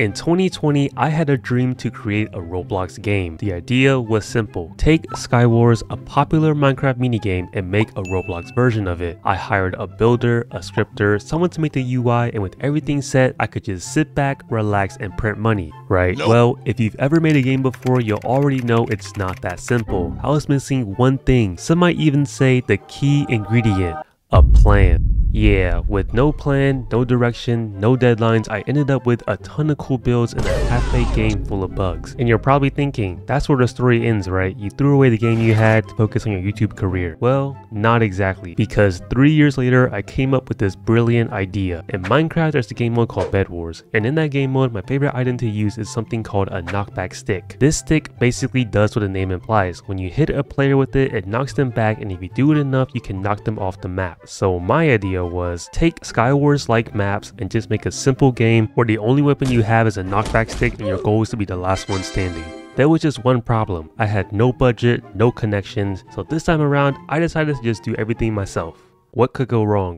In 2020, I had a dream to create a Roblox game. The idea was simple. Take Skywars, a popular Minecraft minigame, and make a Roblox version of it. I hired a builder, a scripter, someone to make the UI, and with everything set, I could just sit back, relax, and print money, right? Nope. Well, if you've ever made a game before, you'll already know it's not that simple. I was missing one thing. Some might even say the key ingredient: a plan. Yeah, with no plan, no direction, no deadlines, I ended up with a ton of cool builds and a half-baked game full of bugs. And you're probably thinking, that's where the story ends, right? You threw away the game you had to focus on your YouTube career. Well, not exactly, because 3 years later, I came up with this brilliant idea. In Minecraft, there's a game mode called Bed Wars, and in that game mode, my favorite item to use is something called a knockback stick. This stick basically does what the name implies. When you hit a player with it, it knocks them back, and if you do it enough, you can knock them off the map. So my idea was take Skywars like maps and just make a simple game where the only weapon you have is a knockback stick and your goal is to be the last one standing. There was just one problem. I had no budget, no connections, so this time around I decided to just do everything myself. What could go wrong?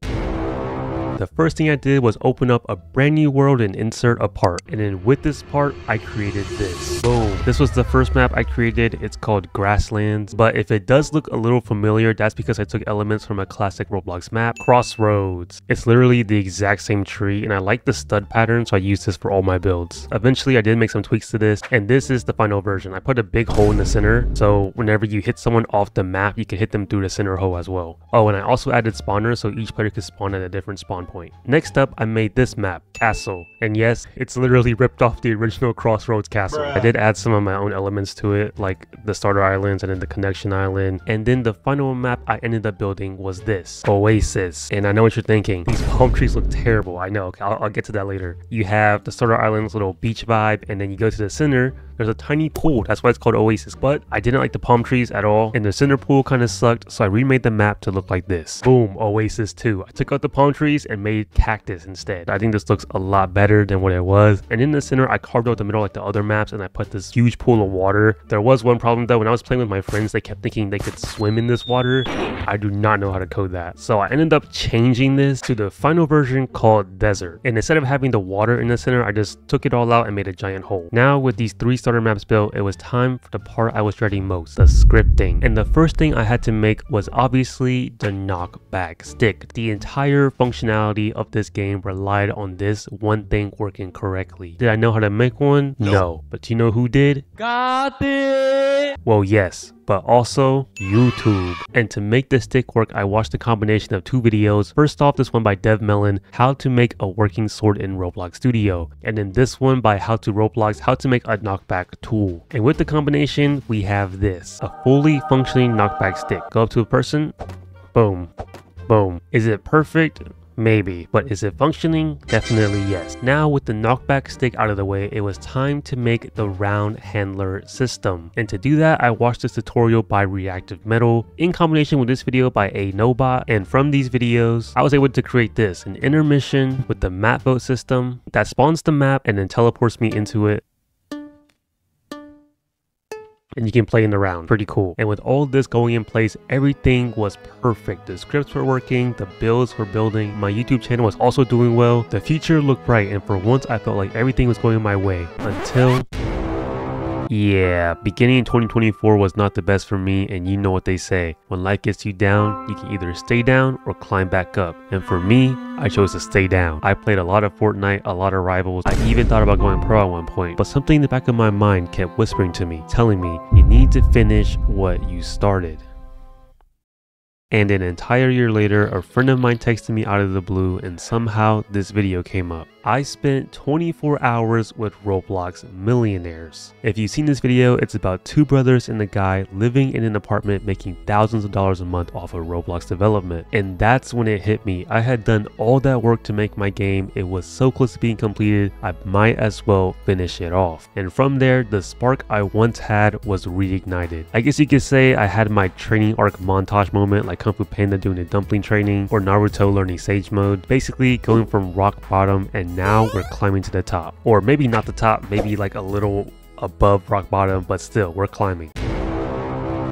The first thing I did was open up a brand new world and insert a part, and then with this part I created this. Boom. This was the first map I created. It's called Grasslands, but if it does look a little familiar, that's because I took elements from a classic Roblox map, Crossroads. It's literally the exact same tree, and I like the stud pattern, so I used this for all my builds. Eventually I did make some tweaks to this, and this is the final version. I put a big hole in the center, so whenever you hit someone off the map, you can hit them through the center hole as well. Oh, and I also added spawners, so each player could spawn at a different spawn point. Next up, I made this map, Castle, and yes, it's literally ripped off the original Crossroads castle. I did add some of my own elements to it, like the starter islands and then the connection island, and then the final map I ended up building was this, Oasis. And I know what you're thinking, these palm trees look terrible. I know, okay, I'll get to that later. You have the starter island's little beach vibe, and then you go to the center, there's a tiny pool, that's why it's called Oasis. But I didn't like the palm trees at all, and the center pool kind of sucked, so I remade the map to look like this. Boom, Oasis 2. I took out the palm trees and made cactus instead. I think this looks a lot better than what it was. And in the center, I carved out the middle like the other maps, and I put this huge pool of water. There was one problem though. When I was playing with my friends, they kept thinking they could swim in this water. I do not know how to code that. So I ended up changing this to the final version called Desert. And instead of having the water in the center, I just took it all out and made a giant hole. Now with these 3 starter maps built, it was time for the part I was dreading most, the scripting. And the first thing I had to make was obviously the knockback stick. The entire functionality of this game relied on this one thing working correctly. Did I know how to make one? No. But you know who did? Got it! Well, yes, but also YouTube. And to make this stick work, I watched a combination of 2 videos. First off, this one by DevMelon, how to make a working sword in Roblox Studio. And then this one by How to Roblox, how to make a knockback tool. And with the combination, we have this, a fully functioning knockback stick. Go up to a person, boom, boom. Is it perfect? Maybe, but is it functioning? Definitely yes. Now with the knockback stick out of the way, it was time to make the round handler system. And to do that, I watched this tutorial by Reactive Metal in combination with this video by A Nobot. And from these videos, I was able to create this, an intermission with the map vote system that spawns the map and then teleports me into it. And you can play in the round. Pretty cool. And with all this going in place, everything was perfect. The scripts were working, the builds were building, my YouTube channel was also doing well. The future looked bright, and for once I felt like everything was going my way until... yeah, beginning in 2024 was not the best for me, and you know what they say. When life gets you down, you can either stay down or climb back up. And for me, I chose to stay down. I played a lot of Fortnite, a lot of Rivals. I even thought about going pro at one point, but something in the back of my mind kept whispering to me, telling me, you need to finish what you started. And an entire year later, a friend of mine texted me out of the blue, and somehow this video came up. I spent 24 hours with Roblox millionaires. If you've seen this video, it's about 2 brothers and a guy living in an apartment making thousands of dollars a month off of Roblox development. And that's when it hit me. I had done all that work to make my game. It was so close to being completed, I might as well finish it off. And from there, the spark I once had was reignited. I guess you could say I had my training arc montage moment, like Kung Fu Panda doing the dumpling training or Naruto learning Sage Mode, basically going from rock bottom and now we're climbing to the top. Or maybe not the top, maybe like a little above rock bottom, but still we're climbing.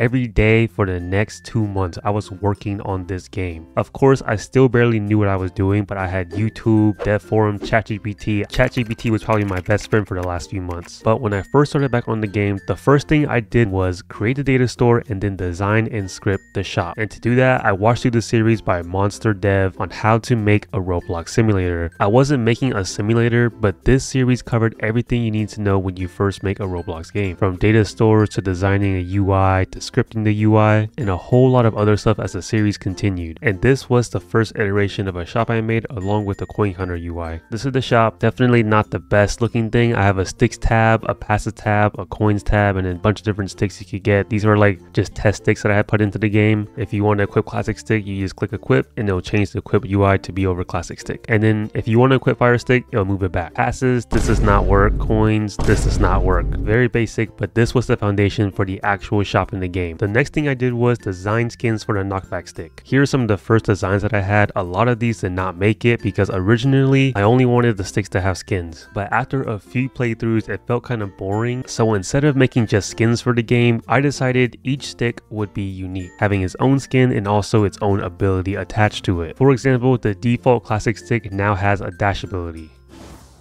Every day for the next 2 months, I was working on this game. Of course, I still barely knew what I was doing, but I had YouTube, Dev Forum, ChatGPT. ChatGPT was probably my best friend for the last few months. But when I first started back on the game, the first thing I did was create a data store and then design and script the shop. And to do that, I watched through the series by Monster Dev on how to make a Roblox simulator. I wasn't making a simulator, but this series covered everything you need to know when you first make a Roblox game. From data stores to designing a UI to scripting the UI and a whole lot of other stuff as the series continued. And this was the first iteration of a shop I made along with the Coin Hunter UI. This is the shop. Definitely not the best looking thing. I have a sticks tab, a passive tab, a coins tab, and a bunch of different sticks you could get. These are like just test sticks that I had put into the game. If you want to equip classic stick, you just click equip and it'll change the equip UI to be over classic stick. And then if you want to equip fire stick, it'll move it back. Passes, this does not work. Coins, this does not work. Very basic, but this was the foundation for the actual shop in the game. The next thing I did was design skins for the knockback stick. Here are some of the first designs that I had. A lot of these did not make it because originally I only wanted the sticks to have skins. But after a few playthroughs, it felt kind of boring. So instead of making just skins for the game, I decided each stick would be unique, having its own skin and also its own ability attached to it. For example, the default classic stick now has a dash ability.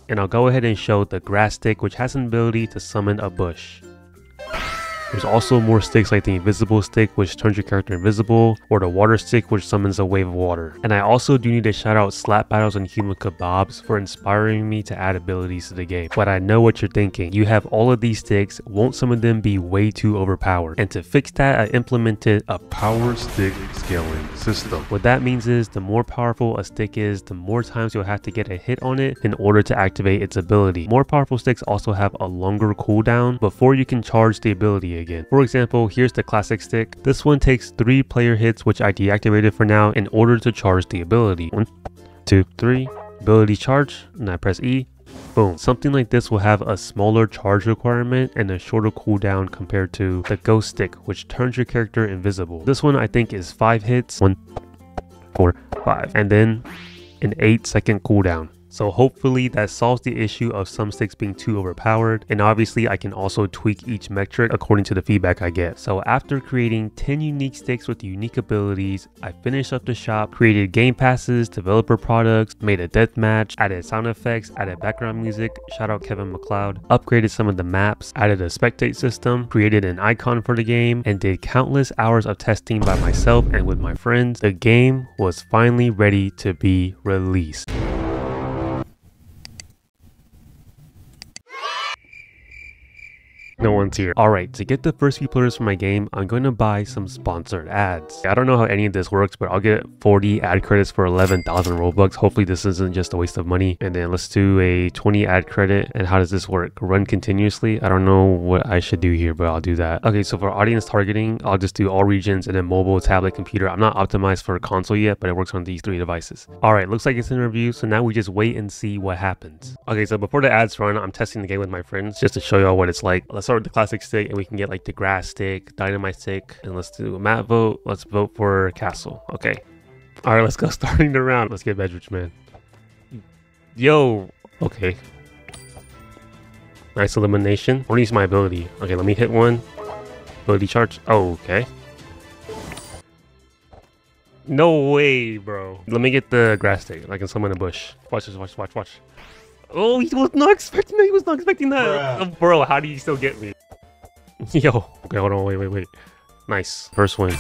And I'll go ahead and show the grass stick, which has an ability to summon a bush. There's also more sticks like the invisible stick, which turns your character invisible, or the water stick, which summons a wave of water. And I also do need to shout out Slap Battles and Human Kebabs for inspiring me to add abilities to the game. But I know what you're thinking. You have all of these sticks, won't some of them be way too overpowered? And to fix that, I implemented a power stick scaling system. What that means is the more powerful a stick is, the more times you'll have to get a hit on it in order to activate its ability. More powerful sticks also have a longer cooldown before you can charge the ability again. For example, here's the classic stick. This one takes 3 player hits, which I deactivated for now in order to charge the ability. 1, 2, 3, ability charge, and I press E. Boom. Something like this will have a smaller charge requirement and a shorter cooldown compared to the ghost stick, which turns your character invisible. This one I think is 5 hits, 1, 4, 5, and then an 8-second cooldown. So hopefully that solves the issue of some sticks being too overpowered, and obviously I can also tweak each metric according to the feedback I get. So after creating 10 unique sticks with unique abilities, I finished up the shop, created game passes, developer products, made a deathmatch, added sound effects, added background music, shout out Kevin McLeod, upgraded some of the maps, added a spectate system, created an icon for the game, and did countless hours of testing by myself and with my friends. The game was finally ready to be released. No one's here. Alright, to get the first few players for my game, I'm going to buy some sponsored ads. I don't know how any of this works, but I'll get 40 ad credits for 11,000 Robux. Hopefully this isn't just a waste of money. And then let's do a 20 ad credit. And how does this work? Run continuously? I don't know what I should do here, but I'll do that. Okay, so for audience targeting, I'll just do all regions and then mobile, tablet, computer. I'm not optimized for console yet, but it works on these 3 devices. Alright, looks like it's in review, so now we just wait and see what happens. Okay, so before the ads run, I'm testing the game with my friends just to show y'all what it's like. Let's start with the classic stick and we can get like the grass stick, dynamite stick, and let's do a map vote. Let's vote for castle. Okay, all right, let's go. Starting the round. Let's get Bedrich, man. Yo, okay, nice elimination. I want to use my ability. Okay, let me hit one ability charge. Oh, okay, no way, bro. Let me get the grass stick. I can summon a bush. Watch this, watch. Oh, he was not expecting that. He was not expecting that. Oh, bro, how do you still get me? Yo. Okay, hold on. Wait. Nice. First win.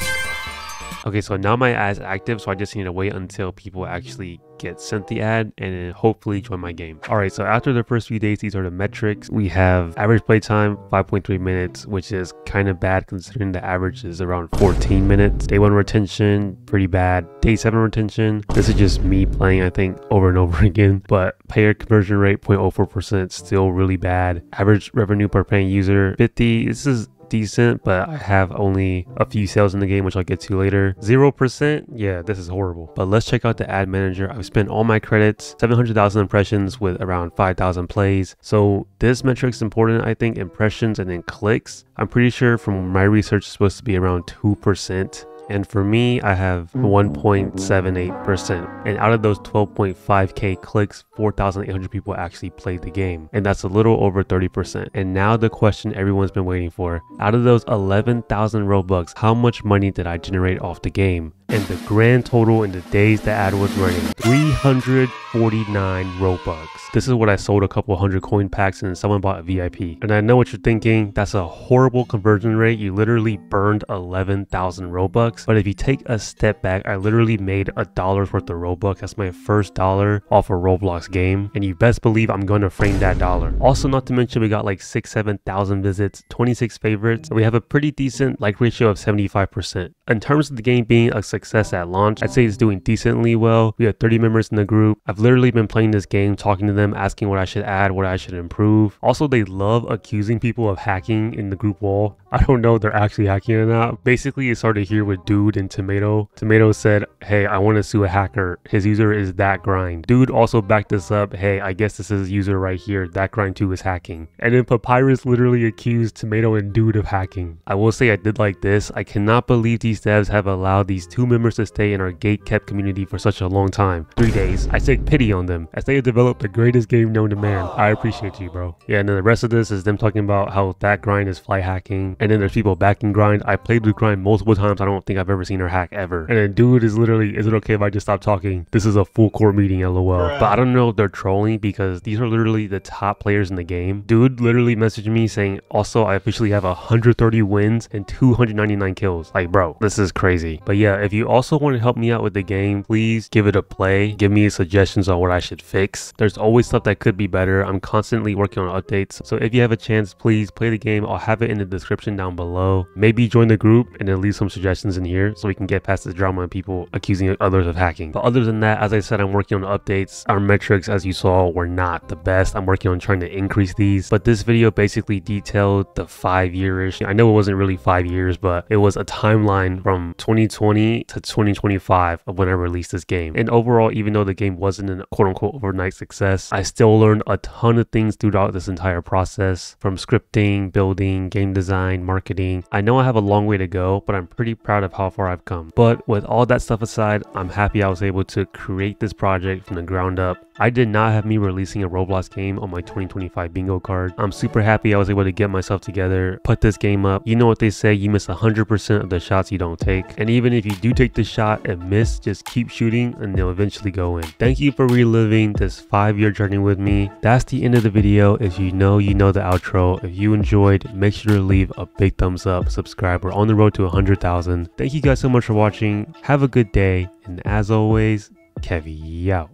Okay, so now my ad's active, so I just need to wait until people actually get sent the ad and then hopefully join my game. All right, so after the first few days, these are the metrics. We have average playtime, 5.3 minutes, which is kind of bad considering the average is around 14 minutes. Day 1 retention, pretty bad. Day 7 retention, this is just me playing, I think, over and over again. But payer conversion rate, 0.04%, still really bad. Average revenue per paying user, 50. This is decent, but I have only a few sales in the game, which I'll get to later. 0%, yeah, this is horrible. But let's check out the ad manager. I've spent all my credits, 700,000 impressions with around 5,000 plays. So this metric's important, I think, impressions and then clicks. I'm pretty sure from my research it's supposed to be around 2%. And for me, I have 1.78%. And out of those 12.5k clicks, 4,800 people actually played the game. And that's a little over 30%. And now the question everyone's been waiting for. Out of those 11,000 Robux, how much money did I generate off the game? And the grand total in the days the ad was running, 349 Robux. This is what I sold a couple hundred coin packs and someone bought a VIP. And I know what you're thinking, that's a horrible conversion rate. You literally burned 11,000 Robux. But if you take a step back, I literally made $1 worth of Robux. That's my first dollar off a Roblox game. And you best believe I'm going to frame that dollar. Also, not to mention we got like 7,000 visits, 26 favorites. We have a pretty decent like ratio of 75%. In terms of the game being a success at launch, I'd say it's doing decently well. We have 30 members in the group. I've literally been playing this game, talking to them, asking what I should add, what I should improve. Also, they love accusing people of hacking in the group wall. I don't know if they're actually hacking or not. Basically, it started here with Dude and Tomato. Tomato said, hey, I want to sue a hacker. His user is that grind. Dude also backed this up. Hey, I guess this is user right here. That grind 2 is hacking. And then Papyrus literally accused Tomato and Dude of hacking. I will say I did like this. I cannot believe these devs have allowed these 2 members to stay in our gate-kept community for such a long time. 3 days. I take pity on them as they have developed the greatest game known to man. I appreciate you, bro. Yeah, and then the rest of this is them talking about how that grind is fly hacking. And then there's people backing grind. I played with grind multiple times. I don't think I've ever seen her hack ever. And then Dude is literally, is it okay if I just stop talking? This is a full court meeting, lol. But I don't know if they're trolling because these are literally the top players in the game. Dude literally messaged me saying, also, I officially have 130 wins and 299 kills. Like, bro, this is crazy. But yeah, if you also want to help me out with the game, please give it a play. Give me suggestions on what I should fix. There's always stuff that could be better. I'm constantly working on updates. So if you have a chance, please play the game. I'll have it in the description down below. Maybe join the group and then leave some suggestions in here so we can get past this drama and people accusing others of hacking. But other than that, as I said, I'm working on updates. Our metrics, as you saw, were not the best. I'm working on trying to increase these. But this video basically detailed the 5-year-ish. I know it wasn't really 5 years, but it was a timeline from 2020 to 2025 of when I released this game. And overall, even though the game wasn't an quote-unquote overnight success, I still learned a ton of things throughout this entire process, from scripting, building, game design, marketing. I know I have a long way to go, but I'm pretty proud of how far I've come. But with all that stuff aside, I'm happy I was able to create this project from the ground up. I did not have me releasing a Roblox game on my 2025 bingo card. I'm super happy I was able to get myself together, put this game up. You know what they say, you miss 100% of the shots you don't take. And even if you do take the shot and miss, just keep shooting and they'll eventually go in. Thank you for reliving this 5-year journey with me. That's the end of the video. If you know the outro. If you enjoyed, make sure to leave a big thumbs up, subscribe. We're on the road to 100,000. Thank you guys so much for watching. Have a good day. And as always, Kevvy out.